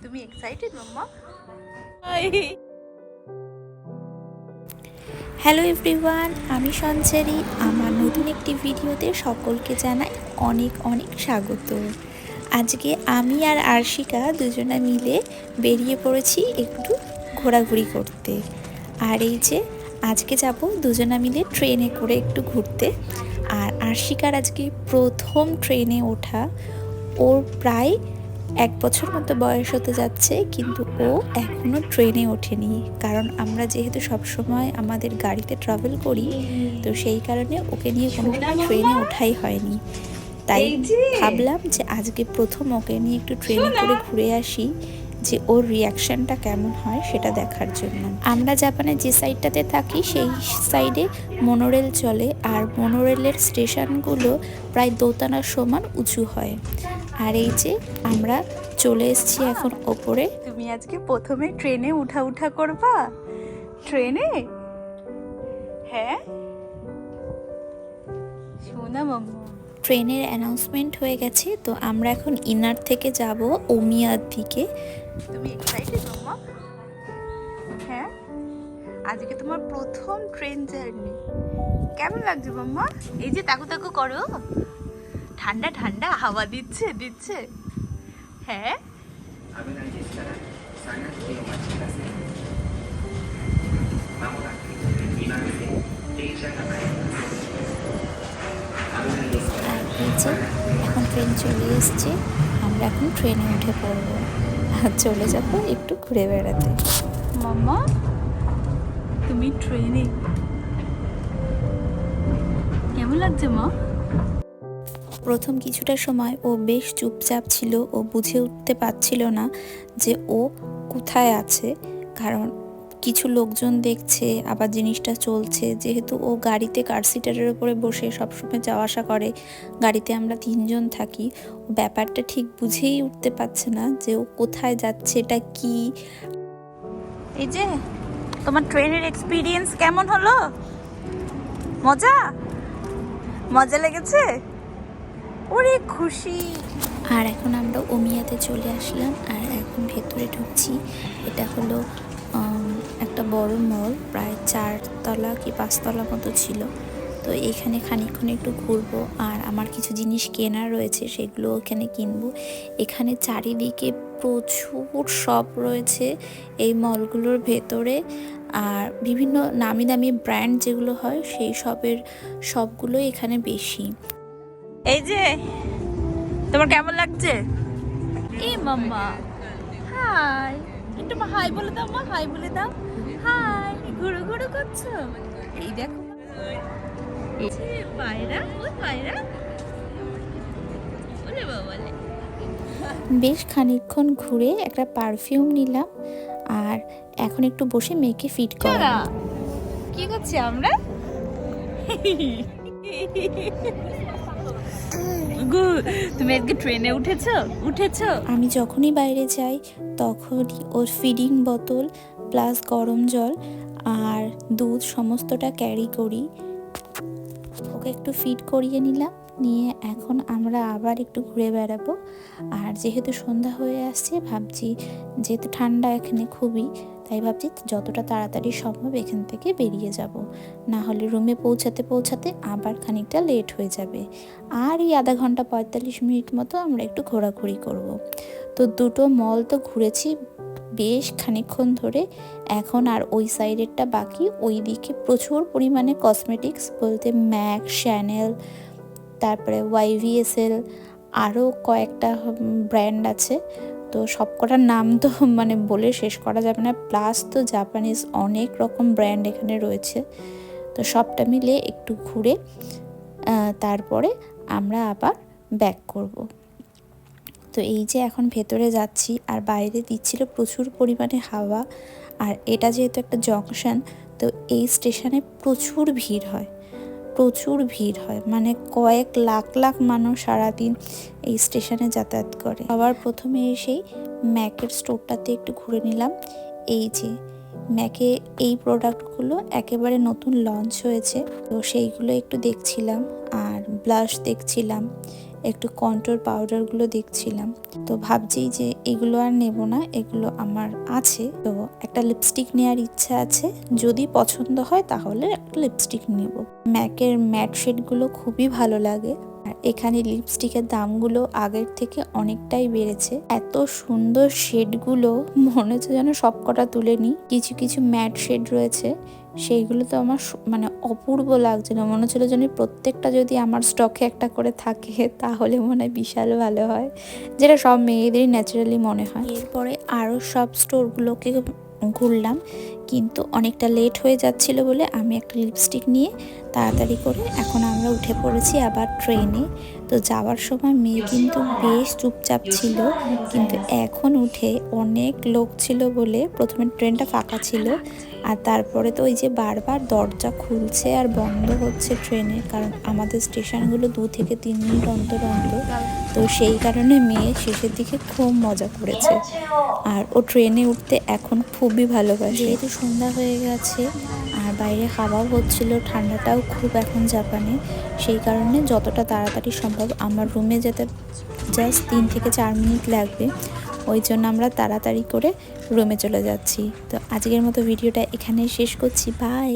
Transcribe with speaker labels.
Speaker 1: তুমি এক্সাইটেড মাম্মা?
Speaker 2: Hello everyone, আমি সঞ্চারী। আমার নতুন একটি ভিডিওতে সকলকে জানাই অনেক অনেক স্বাগত। আজকে আমি আর আরশিকা দুজনে মিলে বেরিয়ে পড়েছি একটু ঘোরাঘুরি করতে। আর এই যে আজকে যাব দুজনা মিলে ট্রেনে করে একটু ঘুরতে। আর আরশিকার আজকে প্রথম ট্রেনে ওঠা। ওর প্রায় 1 বছর মতো বয়স হতে যাচ্ছে, কিন্তু ও এখনও ট্রেনে ওঠেনি। কারণ আমরা যেহেতু সবসময় আমাদের গাড়িতে ট্রাভেল করি, তো সেই কারণে ওকে নিয়ে কোনো সময় ট্রেনে ওঠাই হয়নি। তাই ভাবলাম যে আজকে প্রথম ওকে নিয়ে একটু ট্রেনে করে ঘুরে আসি, যে ওর রিয়াকশানটা কেমন হয় সেটা দেখার জন্য। আমরা জাপানে যে সাইডটাতে থাকি সেই সাইডে মনোরেল চলে, আর মনোরেলের স্টেশনগুলো প্রায় দোতলার সমান উঁচু হয়। আর এই যে আমরা চলে এসেছি এখন ওপরে।
Speaker 1: তুমি আজকে প্রথমে ট্রেনে উঠা করবা? ট্রেনে? হ্যাঁ শোনা মাম্মা,
Speaker 2: ট্রেনের অ্যানাউন্সমেন্ট হয়ে গেছে, তো আমরা এখন ইনার থেকে যাব ওমিয়ার দিকে।
Speaker 1: তুমি এক্সাইটেড মাম্মা? হ্যাঁ, আজকে তোমার প্রথম ট্রেন জার্নি। কেমন লাগছে মাম্মা? এই যে তাকু তাকু করো, ঠান্ডা ঠান্ডা হাওয়া দিচ্ছে দিচ্ছে। হ্যাঁ
Speaker 2: আর এই যে এখন ট্রেন চলে এসছে, আমরা এখন ট্রেনে উঠে পড়বো আর চলে যাব একটু ঘুরে বেড়াতে।
Speaker 1: মাম্মা, তুমি ট্রেনে কেমন লাগছে মা?
Speaker 2: প্রথম কিছুটা সময় ও বেশ চুপচাপ ছিল, ও বুঝে উঠতে পারছিল না যে ও কোথায় আছে। কারণ কিছু লোকজন দেখছে, আবার জিনিসটা চলছে। যেহেতু ও গাড়িতে কার সিটারের উপরে বসে সবসময় যাওয়া আসা করে, গাড়িতে আমরা 3 জন থাকি, ও ব্যাপারটা ঠিক বুঝেই উঠতে পারছে না যে ও কোথায় যাচ্ছে, এটা কি।
Speaker 1: এই যে তোমার ট্রেনের এক্সপিরিয়েন্স কেমন হলো? মজা মজা লেগেছে? ওরে খুশি।
Speaker 2: আর এখন আমরা ওমিয়াতে চলে আসলাম, আর এখন ভেতরে ঢুকছি। এটা হলো একটা বড় মল, প্রায় 4 তলা কি 5 তলা মতো ছিল। তো এখানে খানিকক্ষণ একটু ঘুরবো, আর আমার কিছু জিনিস কেনার রয়েছে, সেগুলো এখানে কিনবো। এখানে চারিদিকে প্রচুর শপ রয়েছে এই মলগুলোর ভেতরে, আর বিভিন্ন নামি দামি ব্র্যান্ড যেগুলো হয় সেই সবগুলোই এখানে বেশি।
Speaker 1: এই যে তোমার কেমন লাগছে? এই মাম্মা হাই, একটু হাই বলে দাও মা, হাই বলে দাও। হাই, ঘুরু ঘুরু করছো? এই দেখো এই যে পায়রা, ওই পায়রা, ওরে বাবালে।
Speaker 2: বেশ খানিকক্ষণ ঘুরে একটা পারফিউম নিলাম, আর এখন একটু বসে মেয়েকে ফিট করা।
Speaker 1: কি করছি আমরা? তুমি আজকে ট্রেনে উঠেছো?
Speaker 2: আমি যখনই বাইরে যাই তখনই ওর ফিডিং বোতল প্লাস গরম জল আর দুধ সমস্তটা ক্যারি করি। ওকে একটু ফিড করিয়ে নিলাম, নিয়ে এখন আমরা আবার একটু ঘুরে বেড়াবো। আর যেহেতু সন্ধ্যা হয়ে আসছে, ভাবছি যেহেতু ঠান্ডা এখানে খুবই, তাই ভাবছি যতটা তাড়াতাড়ি সম্ভব এখান থেকে বেরিয়ে যাব, না হলে রুমে পৌঁছাতে পৌঁছাতে আবার খানিকটা লেট হয়ে যাবে। আর এই আধা ঘন্টা 45 মিনিট মতো আমরা একটু ঘোরাঘুরি করব। তো দুটো মল তো ঘুরেছি বেশ খানিকক্ষণ ধরে, এখন আর ওই সাইডেরটা বাকি। ওই দিকে প্রচুর পরিমাণে কসমেটিক্স বলতে ম্যাক, শ্যানেল, তারপরে YVSL, আরও কয়েকটা ব্র্যান্ড আছে। তো সবকটার নাম তো মানে বলে শেষ করা যাবে না, প্লাস তো জাপানিজ অনেক রকম ব্র্যান্ড এখানে রয়েছে। তো সবটা মিলে একটু ঘুরে তারপরে আমরা আবার ব্যাক করব। তো এই যে এখন ভেতরে যাচ্ছি, আর বাইরে দিচ্ছিল প্রচুর পরিমাণে হাওয়া। আর এটা যেহেতু একটা জংশন, তো এই স্টেশনে প্রচুর ভিড় হয়, মানে কয়েক লাখ লাখ মানুষ সারাদিন এই স্টেশনে যাতায়াত করে। আবার প্রথমে এসেই ম্যাকের স্টোরটাতে একটু ঘুরে নিলাম। এই যে ম্যাকে এই প্রোডাক্টগুলো একেবারে নতুন লঞ্চ হয়েছে, তো সেইগুলো একটু দেখছিলাম, আর ব্লাশ দেখছিলাম। একটু কন্ট্রোল পাউডারগুলো দেখছিলাম। তো ভাবছি যে এগুলো আর নেব না, এগুলো আমার আছে। তো একটা লিপস্টিক নেওয়ার ইচ্ছা আছে, যদি পছন্দ হয় তাহলে একটা লিপস্টিক নেব। ম্যাকের ম্যাট শেডগুলো খুবই ভালো লাগে। আর এখানে লিপস্টিকের দামগুলো আগের থেকে অনেকটাই বেড়েছে। এত সুন্দর শেডগুলো মনে হচ্ছে যেন সবকটা তুলে নিই। কিছু কিছু ম্যাট শেড রয়েছে, সেইগুলো তো আমার মানে অপূর্ব লাগছিল। মনে হচ্ছিল যেন প্রত্যেকটা যদি আমার স্টকে একটা করে থাকে তাহলে মনে হয় বিশাল ভালো হয়, যেটা সব মেয়েদেরই ন্যাচারালি মনে হয়। এরপরে আরও সব স্টোরগুলোকে ঘুরলাম, কিন্তু অনেকটা লেট হয়ে যাচ্ছিল বলে আমি একটা লিপস্টিক নিয়ে তাড়াতাড়ি করে এখন আমরা উঠে পড়েছি আবার ট্রেনে। তো যাওয়ার সময় মেয়ে কিন্তু বেশ চুপচাপ ছিল, কিন্তু এখন উঠে অনেক লোক ছিল বলে প্রথমে ট্রেনটা ফাঁকা ছিল, আর তারপরে তো ওই যে বারবার দরজা খুলছে আর বন্ধ হচ্ছে ট্রেনের, কারণ আমাদের স্টেশনগুলো 2 থেকে 3 মিনিট অন্তর অন্তর। তো সেই কারণে মেয়ে শেষের দিকে খুব মজা করেছে, আর ও ট্রেনে উঠতে এখন খুবই ভালোবাসে। যেহেতু সন্ধ্যা হয়ে গেছে আর বাইরে হাওয়াও হচ্ছিল, ঠান্ডাটাও খুব এখন জাপানে, সেই কারণে যতটা তাড়াতাড়ি সম্ভব আমার রুমে যেতে জাস্ট 3 থেকে 4 মিনিট লাগবে, ওই জন্য আমরা তাড়াতাড়ি করে রুমে চলে যাচ্ছি। তো আজকের মতো ভিডিওটা এখানেই শেষ করছি, বাই।